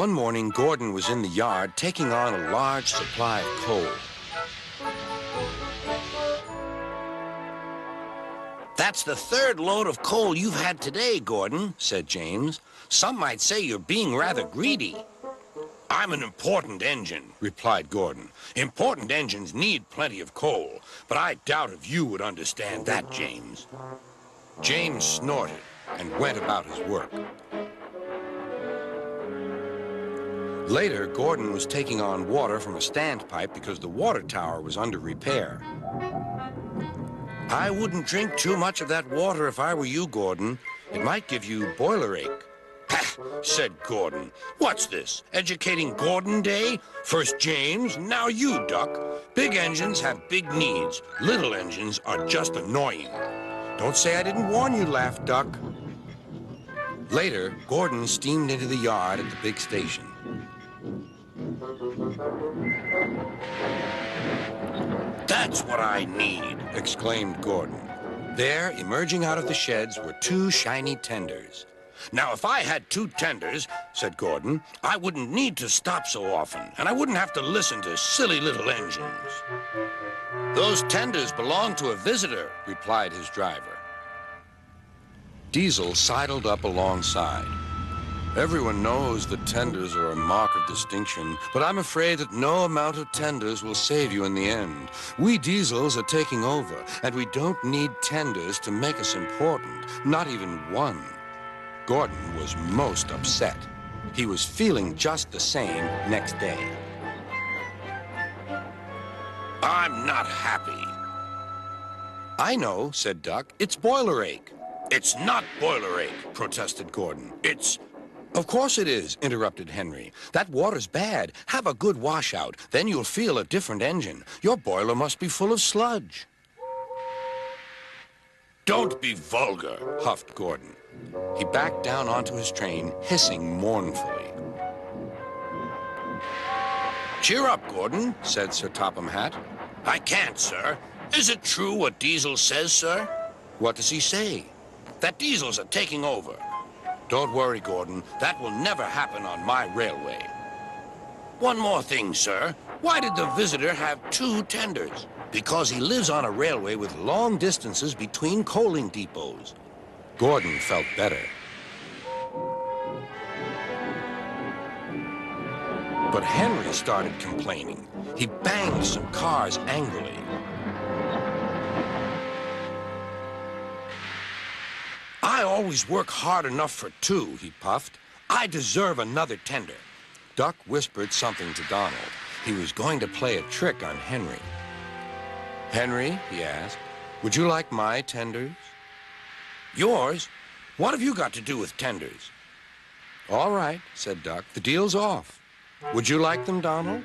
One morning, Gordon was in the yard taking on a large supply of coal. That's the third load of coal you've had today, Gordon, said James. Some might say you're being rather greedy. I'm an important engine, replied Gordon. Important engines need plenty of coal, but I doubt if you would understand that, James. James snorted and went about his work. Later, Gordon was taking on water from a standpipe because the water tower was under repair. I wouldn't drink too much of that water if I were you, Gordon. It might give you boiler ache. "Pah," said Gordon. "What's this, educating Gordon Day? First James, now you, Duck. Big engines have big needs. Little engines are just annoying." "Don't say I didn't warn you," laughed Duck. Later, Gordon steamed into the yard at the big station. "That's what I need," exclaimed Gordon. There, emerging out of the sheds, were two shiny tenders. "Now, if I had two tenders," said Gordon, "I wouldn't need to stop so often, and I wouldn't have to listen to silly little engines." "Those tenders belong to a visitor," replied his driver. Diesel sidled up alongside. "Everyone knows that tenders are a mark of distinction, but I'm afraid that no amount of tenders will save you in the end. We Diesels are taking over, and we don't need tenders to make us important, not even one." Gordon was most upset. He was feeling just the same next day. "I'm not happy." "I know," said Duck. "It's boiler ache." "It's not boiler ache," protested Gordon. "It's..." "Of course it is," interrupted Henry. "That water's bad. Have a good washout. Then you'll feel a different engine. Your boiler must be full of sludge." "Don't be vulgar," huffed Gordon. He backed down onto his train, hissing mournfully. "Cheer up, Gordon," said Sir Topham Hatt. "I can't, sir. Is it true what Diesel says, sir?" "What does he say?" "That Diesels are taking over." "Don't worry, Gordon. That will never happen on my railway." "One more thing, sir. Why did the visitor have two tenders?" "Because he lives on a railway with long distances between coaling depots." Gordon felt better. But Henry started complaining. He banged some cars angrily. "I always work hard enough for two," he puffed. "I deserve another tender." Duck whispered something to Donald. He was going to play a trick on Henry. "Henry," he asked, "would you like my tenders?" "Yours? What have you got to do with tenders?" "All right," said Duck. "The deal's off. Would you like them, Donald?"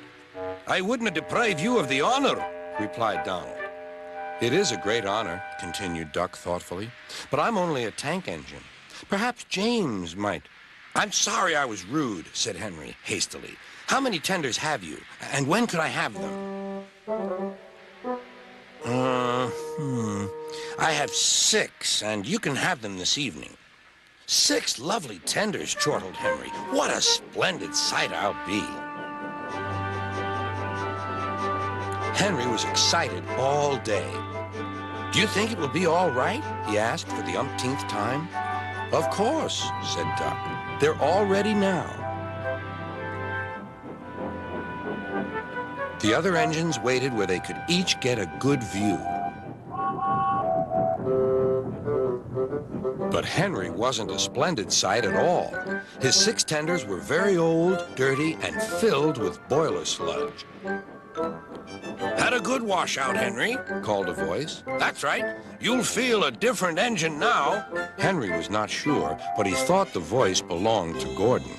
"I wouldn't deprive you of the honor," replied Donald. "It is a great honor," continued Duck thoughtfully, "but I'm only a tank engine. Perhaps James might—" "I'm sorry I was rude," said Henry hastily. "How many tenders have you, and when could I have them?" I have 6, and you can have them this evening." "6 lovely tenders," chortled Henry. "What a splendid sight I'll be." Henry was excited all day. "Do you think it will be all right?" he asked for the umpteenth time. "Of course," said Duck. "They're all ready now." The other engines waited where they could each get a good view. But Henry wasn't a splendid sight at all. His 6 tenders were very old, dirty, and filled with boiler sludge. "Had a good washout, Henry," called a voice. "That's right. You'll feel a different engine now." Henry was not sure, but he thought the voice belonged to Gordon.